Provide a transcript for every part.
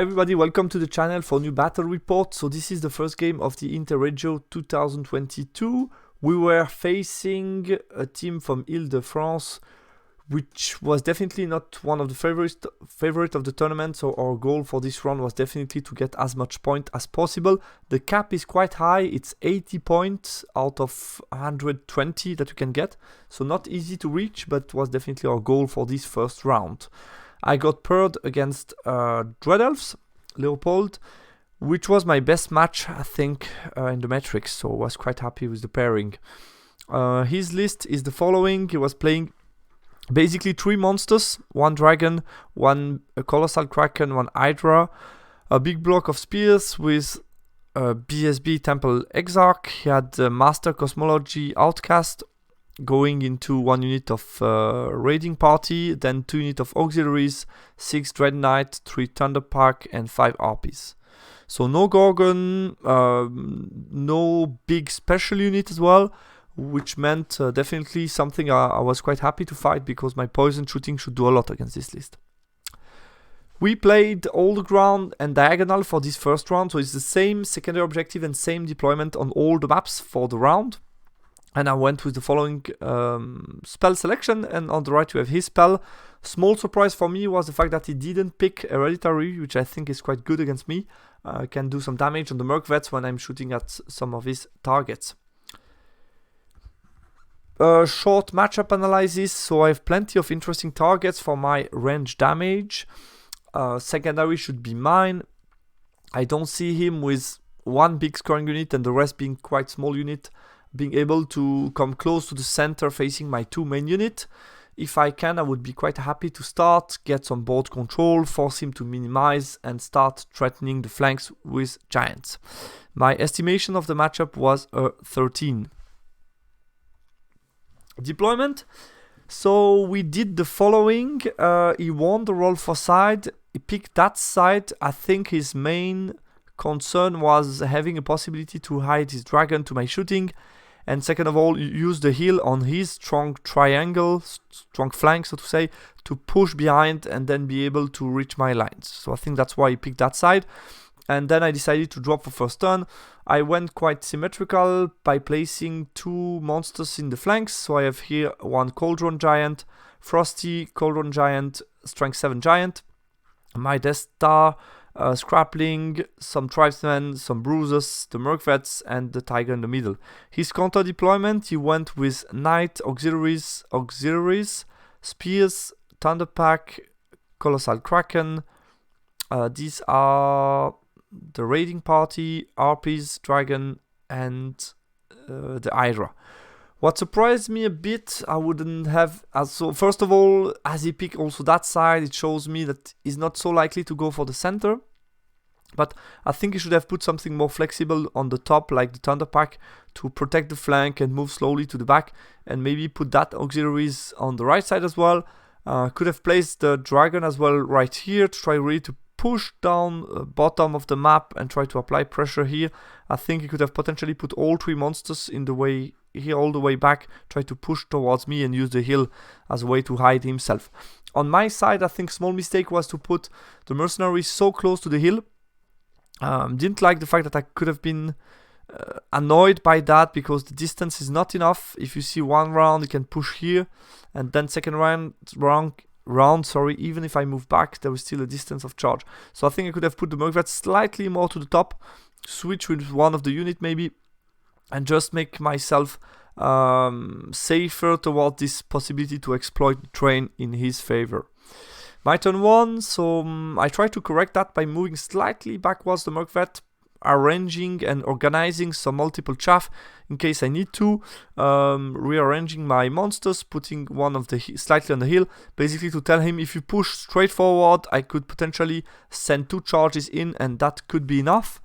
Hi everybody, welcome to the channel for new battle report. So this is the first game of the Interregio 2022. We were facing a team from Ile-de-France, which was definitely not one of the favorite of the tournament. So our goal for this round was definitely to get as much point as possible. The cap is quite high, it's 80 points out of 120 that you can get. So not easy to reach, but was definitely our goal for this first round. I got paired against Dread Elves, Leopold, which was my best match, I think, in the metrics, so I was quite happy with the pairing. His list is the following. He was playing basically 3 monsters, 1 dragon, 1 colossal kraken, 1 hydra, a big block of spears with BSB Temple Exarch. He had Master Cosmology Outcast, going into 1 unit of raiding party, then 2 units of auxiliaries, 6 Dread Knight, 3 Thunderpack, and 5 RPs. So no Gorgon, no big special unit as well, which meant definitely something I was quite happy to fight, because my poison shooting should do a lot against this list. We played all the ground and diagonal for this first round, so it's the same secondary objective and same deployment on all the maps for the round. And I went with the following spell selection, and on the right you have his spell. Small surprise for me was the fact that he didn't pick Hereditary, which I think is quite good against me. Can do some damage on the Merc Vets when I'm shooting at some of his targets. Short matchup analysis, so I have plenty of interesting targets for my range damage. Secondary should be mine. I don't see him with 1 big scoring unit and the rest being quite small unit, being able to come close to the center facing my 2 main unit. If I can, I would be quite happy to start, get some board control, force him to minimize, and start threatening the flanks with giants. My estimation of the matchup was 13. Deployment. So we did the following. He won the roll for side. He picked that side. I think his main concern was having a possibility to hide his dragon to my shooting. And second of all, use the heal on his strong triangle, strong flank, so to say, to push behind and then be able to reach my lines. So I think that's why he picked that side. And then I decided to drop for first turn. I went quite symmetrical by placing 2 monsters in the flanks. So I have here 1 Cauldron Giant, Frosty, Cauldron Giant, Strength 7 Giant, my Death Star, Scrapling, some Tribesmen, some Bruisers, the Merc Vets, and the Tiger in the middle. His counter deployment, he went with Knight, Auxiliaries, Spears, Thunderpack, Colossal Kraken. These are the raiding party, RPs, Dragon, and the Hydra. What surprised me a bit, I wouldn't have... So first of all, as he picked also that side, it shows me that he's not so likely to go for the center. But I think he should have put something more flexible on the top, like the Thunderpack, to protect the flank and move slowly to the back. And maybe put that auxiliaries on the right side as well. Could have placed the Dragon as well right here to try really to push down the bottom of the map and try to apply pressure here. I think he could have potentially put all 3 monsters in the way here all the way back, try to push towards me and use the hill as a way to hide himself. On my side, I think small mistake was to put the mercenaries so close to the hill. Didn't like the fact that I could have been annoyed by that, because the distance is not enough. If you see 1 round, you can push here, and then second round, even if I move back, there was still a distance of charge. So I think I could have put the Merc Vets slightly more to the top, switch with 1 of the unit maybe, and just make myself safer toward this possibility to exploit the train in his favor. My turn 1, so I tried to correct that by moving slightly backwards the Merc Vet, arranging and organizing some multiple chaff in case I need to, rearranging my monsters, putting 1 of the slightly on the hill, basically to tell him if you push straight forward, I could potentially send 2 charges in, and that could be enough.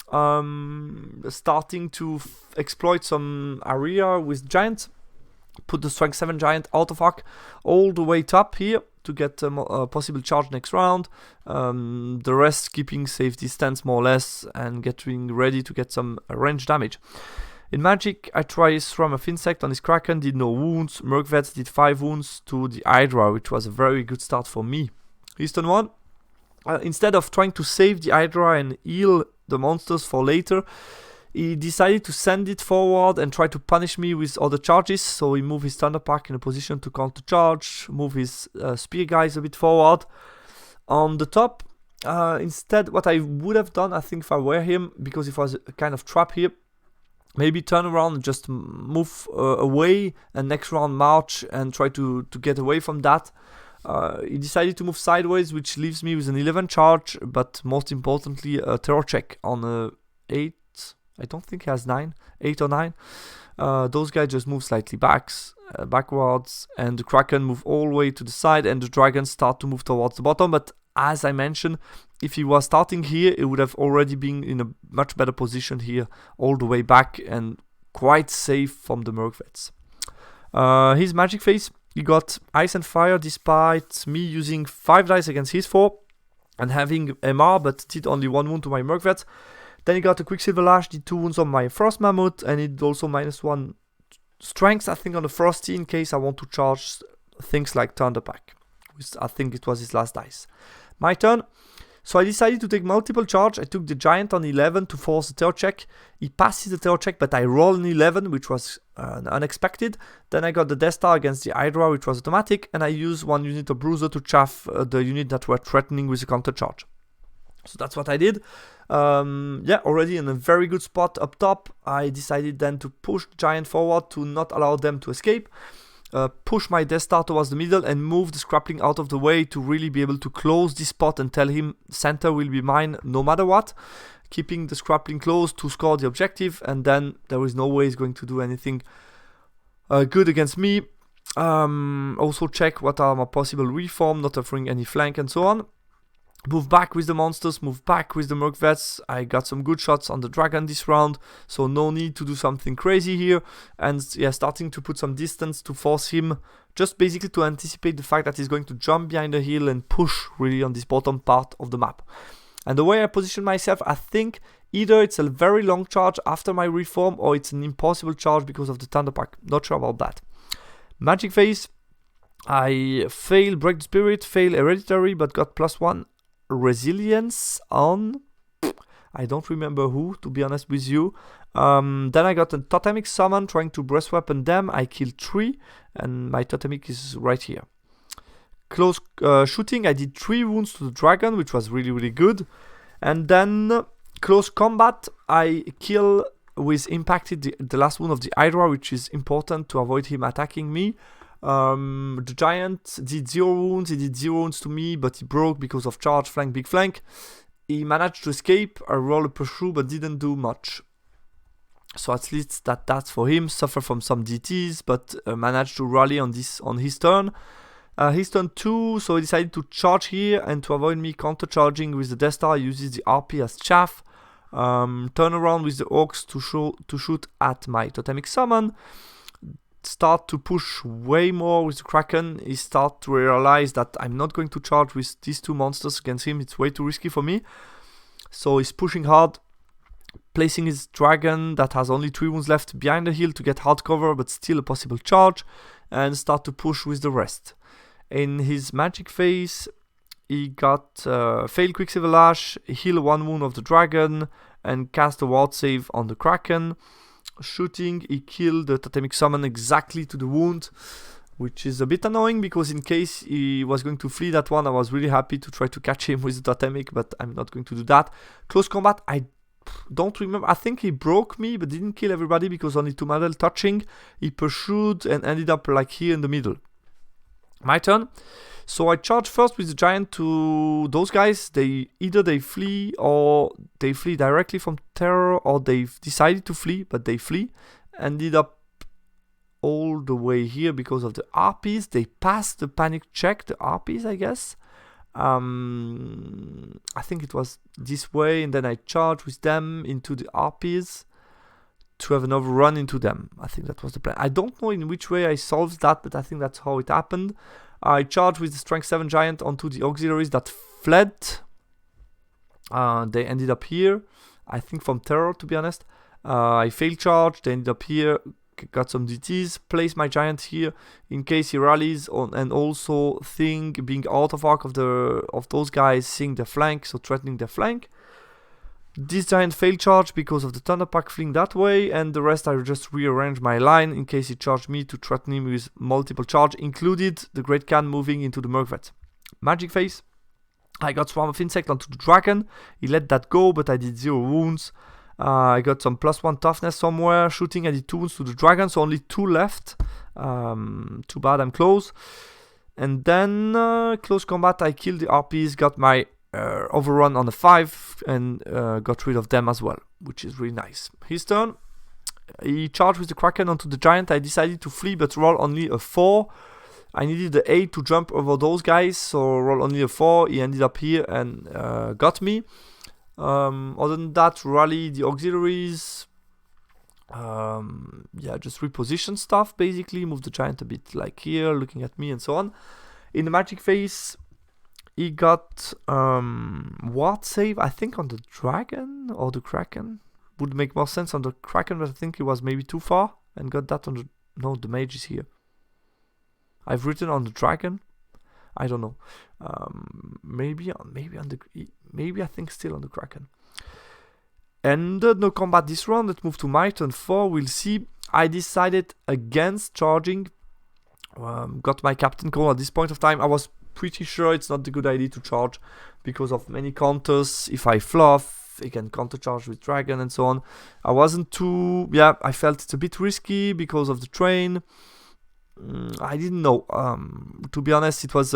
Starting to exploit some area with giants, put the Strength 7 Giant out of arc all the way top here to get a possible charge next round. The rest keeping safe distance more or less and getting ready to get some range damage. In Magic, I tried Swarm of Insect on his Kraken, did no wounds. Merc Vets did 5 wounds to the Hydra, which was a very good start for me. His turn 1. instead of trying to save the Hydra and heal the monsters for later, he decided to send it forward and try to punish me with other charges. So he moved his Thunder Pack in a position to counter charge, move his spear guys a bit forward. On the top, instead, what I would have done, I think, if I were him, because it was a kind of trap here, maybe turn around and just move away, and next round march and try to get away from that. He decided to move sideways, which leaves me with an 11 charge, but most importantly a terror check on a 8. I don't think he has 9, 8 or 9. Those guys just move slightly backwards, and the Kraken move all the way to the side, and the dragons start to move towards the bottom. But as I mentioned, if he was starting here, it would have already been in a much better position here, all the way back, and quite safe from the Mercvets. His magic phase, he got Ice and Fire despite me using 5 dice against his 4 and having MR, but did only 1 wound to my Mercvets. Then he got a Quicksilver Lash, did 2 wounds on my Frost Mammoth, and it also -1 strength, I think, on the Frosty in case I want to charge things like Thunder Pack. I think it was his last dice. My turn. So I decided to take multiple charge. I took the Giant on 11 to force the terror check. He passes the terror check, but I rolled an 11, which was unexpected. Then I got the Death Star against the Hydra, which was automatic, and I used 1 unit of Bruiser to chaff the unit that were threatening with a counter charge. So that's what I did. Yeah, already in a very good spot up top. I decided then to push the Giant forward to not allow them to escape. Push my Death Star towards the middle and move the Scrappling out of the way to really be able to close this spot and tell him center will be mine no matter what. Keeping the Scrappling close to score the objective, and then there is no way he's going to do anything good against me. Also check what are my possible reform, not offering any flank and so on. Move back with the monsters, move back with the Mercvets. I got some good shots on the dragon this round, so no need to do something crazy here. And yeah, starting to put some distance to force him, just basically to anticipate the fact that he's going to jump behind the hill and push really on this bottom part of the map. And the way I position myself, I think either it's a very long charge after my reform, or it's an impossible charge because of the Thunder Pack. Not sure about that. Magic phase, I fail Break the Spirit, fail Hereditary, but got +1 resilience on, I don't remember who, to be honest with you. Then I got a Totemic Summon trying to Breath Weapon them. I killed 3, and my Totemic is right here. Close shooting, I did 3 wounds to the dragon, which was really good. And then close combat, I kill with impacted the last wound of the Hydra, which is important to avoid him attacking me. The Giant did 0 wounds, he did 0 wounds to me, but he broke because of charge, flank, big flank. He managed to escape. I rolled a pursue, but didn't do much. So at least that's for him. Suffer from some DTs, but managed to rally on his turn. His turn 2, so he decided to charge here, and to avoid me counter-charging with the Death Star, he uses the RP as chaff. Turn around with the Orcs to shoot at my Totemic Summon. Start to push way more with the Kraken. He start to realize that I'm not going to charge with these 2 monsters against him. It's way too risky for me. So he's pushing hard, placing his dragon that has only 3 wounds left behind the hill to get hard cover, but still a possible charge, and start to push with the rest. In his magic phase, he got fail Quicksilver Lash, heal 1 wound of the dragon, and cast a ward save on the Kraken. Shooting, he killed the Totemic Summon exactly to the wound, which is a bit annoying because in case he was going to flee that one, I was really happy to try to catch him with the Totemic, but I'm not going to do that. Close combat, I don't remember. I think he broke me, but didn't kill everybody because only 2 medal touching. He pursued and ended up like here in the middle. My turn. So I charge first with the Giant to those guys. Either they flee, or they flee directly from terror, or they've decided to flee, but they flee. Ended up all the way here because of the RPs. They passed the panic check, the RPs, I guess. I think it was this way, and then I charged with them into the RPs to have another run into them. I think that was the plan. I don't know in which way I solved that, but I think that's how it happened. I charged with the Strength 7 Giant onto the auxiliaries that fled. They ended up here, I think from terror, to be honest. I failed charge, they ended up here. got some DTs, place my giant here in case he rallies on, and also being out of arc of those guys, seeing the flank, so threatening their flank. This giant failed charge because of the Thunder Pack fleeing that way, and the rest I just rearrange my line in case he charged me to threaten him with multiple charge, included the Great Khan moving into the Merc. Magic phase, I got Swarm of Insect onto the Dragon. He let that go, but I did 0 wounds. I got some +1 toughness somewhere. Shooting, I did 2 wounds to the Dragon, so only 2 left. Too bad I'm close. And then close combat, I killed the RPs, got my overrun on the 5, and got rid of them as well, which is really nice. His turn, he charged with the Kraken onto the Giant. I decided to flee, but roll only a 4. I needed the 8 to jump over those guys, so roll only a 4. He ended up here and got me. Other than that, rally the auxiliaries. Yeah, just reposition stuff basically. Move the giant a bit like here, looking at me and so on. In the magic phase, he got ward save, I think, on the dragon or the kraken. Would make more sense on the kraken, but I think it was maybe too far, and got that on the... No, the mage is here. I've written on the dragon. I don't know. Maybe I think still on the kraken. Ended no combat this round. Let's move to my turn 4. We'll see. I decided against charging. Got my captain call at this point of time. I was pretty sure it's not a good idea to charge because of many counters. If I fluff, I can counter charge with dragon and so on. I wasn't too... Yeah, I felt it's a bit risky because of the train. I didn't know. To be honest, it was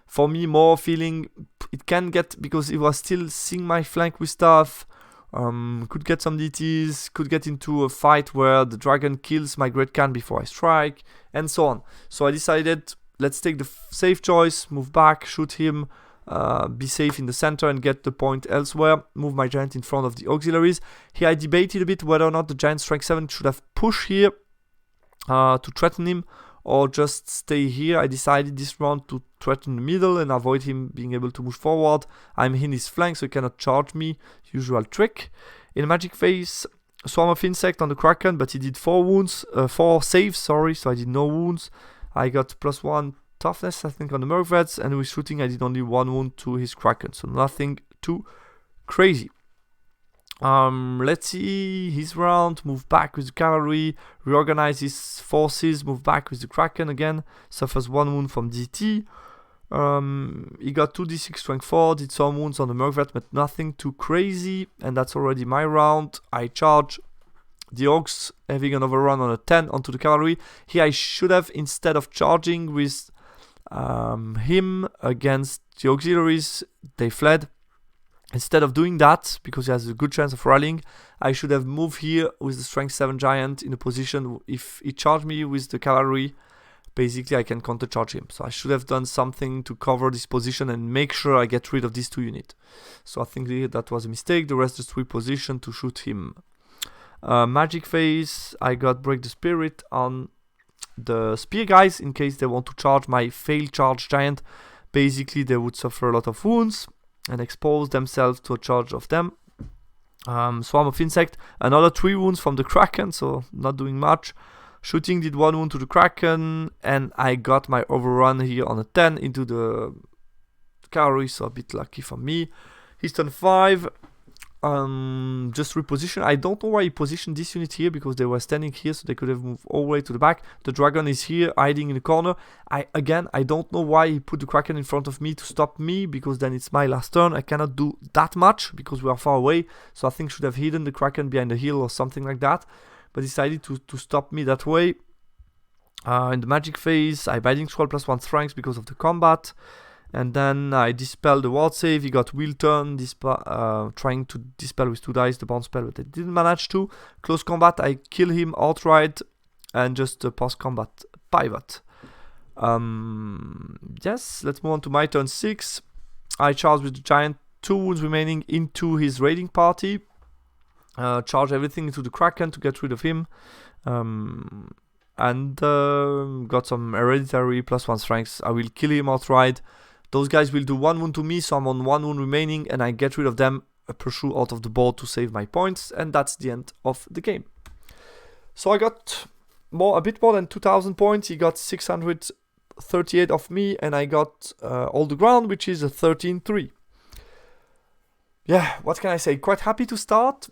for me more feeling it can get, because it was still seeing my flank with stuff. Could get some DTs, could get into a fight where the dragon kills my Great Khan before I strike, and so on. So I decided, let's take the safe choice, move back, shoot him, be safe in the center and get the point elsewhere, move my giant in front of the auxiliaries. Here I debated a bit whether or not the giant strength 7 should have pushed here to threaten him, or just stay here. I decided this round to threaten the middle and avoid him being able to move forward. I'm in his flank, so he cannot charge me. Usual trick. In the magic phase, Swarm of Insect on the Kraken, but he did 4 saves, sorry, so I did no wounds. I got +1 toughness, I think, on the Merc, and with shooting I did only 1 wound to his Kraken, so nothing too crazy. Let's see his round. Move back with the cavalry, reorganize his forces, move back with the Kraken again, suffers 1 wound from DT. He got 2d6 strength 4, did some wounds on the Merc, but nothing too crazy, and that's already my round. I charge the Orcs, having an overrun on a 10 onto the cavalry. Here I should have, instead of charging with him against the auxiliaries, they fled. Instead of doing that, because he has a good chance of rallying, I should have moved here with the strength 7 giant in a position. If he charged me with the cavalry, basically I can counter charge him. So I should have done something to cover this position and make sure I get rid of these 2 units. So I think that was a mistake. The rest just reposition to shoot him. Magic phase, I got break the spirit on the spear guys in case they want to charge my failed charge giant. Basically they would suffer a lot of wounds and expose themselves to a charge of them. Swarm of Insect, another 3 wounds from the Kraken, so not doing much. Shooting did 1 wound to the Kraken, and I got my overrun here on a 10 into the cavalry, so a bit lucky for me. His turn 5, just reposition. I don't know why he positioned this unit here, because they were standing here, so they could have moved all the way to the back. The dragon is here, hiding in the corner. I don't know why he put the Kraken in front of me to stop me, because then it's my last turn. I cannot do that much, because we are far away, so I think should have hidden the Kraken behind the hill or something like that, but decided to stop me that way. In the magic phase, I binding scroll +1 strength because of the combat. And then I dispel the ward save. He got wheel turn, trying to dispel with 2 dice the bound spell, but I didn't manage to. Close combat, I kill him outright, and just post combat pivot. Yes, let's move on to my turn 6. I charge with the giant, 2 wounds remaining into his raiding party. Charge everything into the Kraken to get rid of him. And got some hereditary +1 strengths. I will kill him outright. Those guys will do 1 wound to me, so I'm on 1 wound remaining, and I get rid of them, pursue out of the board to save my points, and that's the end of the game. So I got a bit more than 2,000 points. He got 638 of me, and I got all the ground, which is a 13-3. Yeah, what can I say? Quite happy to start.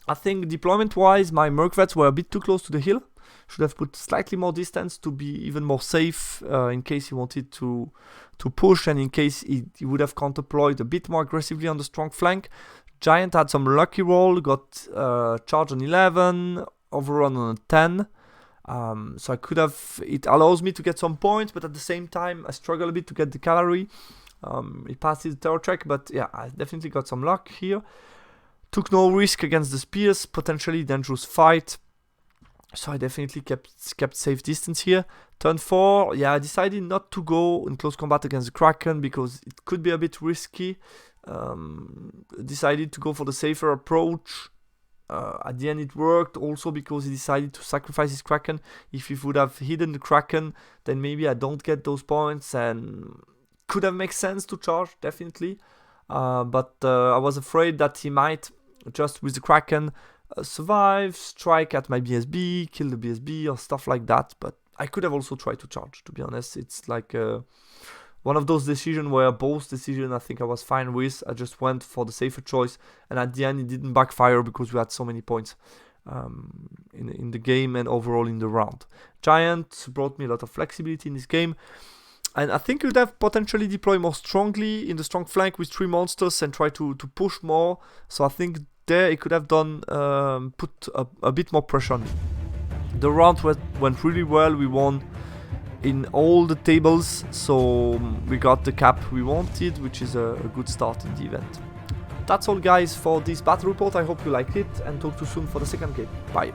I think deployment-wise, my Merc Vets were a bit too close to the hill. Should have put slightly more distance to be even more safe in case he wanted to push, and in case he would have counterployed a bit more aggressively on the strong flank. Giant had some lucky roll, got charge on 11, overrun on a 10. So I could have, it allows me to get some points, but at the same time I struggle a bit to get the cavalry. He passes the terror check, but yeah, I definitely got some luck here. Took no risk against the spears, potentially dangerous fight. So I definitely kept safe distance here. Turn 4, yeah, I decided not to go in close combat against the Kraken because it could be a bit risky. Decided to go for the safer approach. At the end it worked also because he decided to sacrifice his Kraken. If he would have hidden the Kraken, then maybe I don't get those points, and could have made sense to charge, definitely. But I was afraid that he might, just with the Kraken, survive, strike at my BSB, kill the BSB or stuff like that. But I could have also tried to charge, to be honest. It's like one of those decisions where both decisions I think I was fine with. I just went for the safer choice, and at the end it didn't backfire because we had so many points in the game and overall in the round. Giant brought me a lot of flexibility in this game. And I think you'd have potentially deploy more strongly in the strong flank with 3 monsters and try to push more. So I think there it could have done put a bit more pressure on me. The round went really well. We won in all the tables, so we got the cap we wanted, which is a good start in the event. That's all, guys, for this battle report. I hope you liked it, and talk to you soon for the second game. Bye.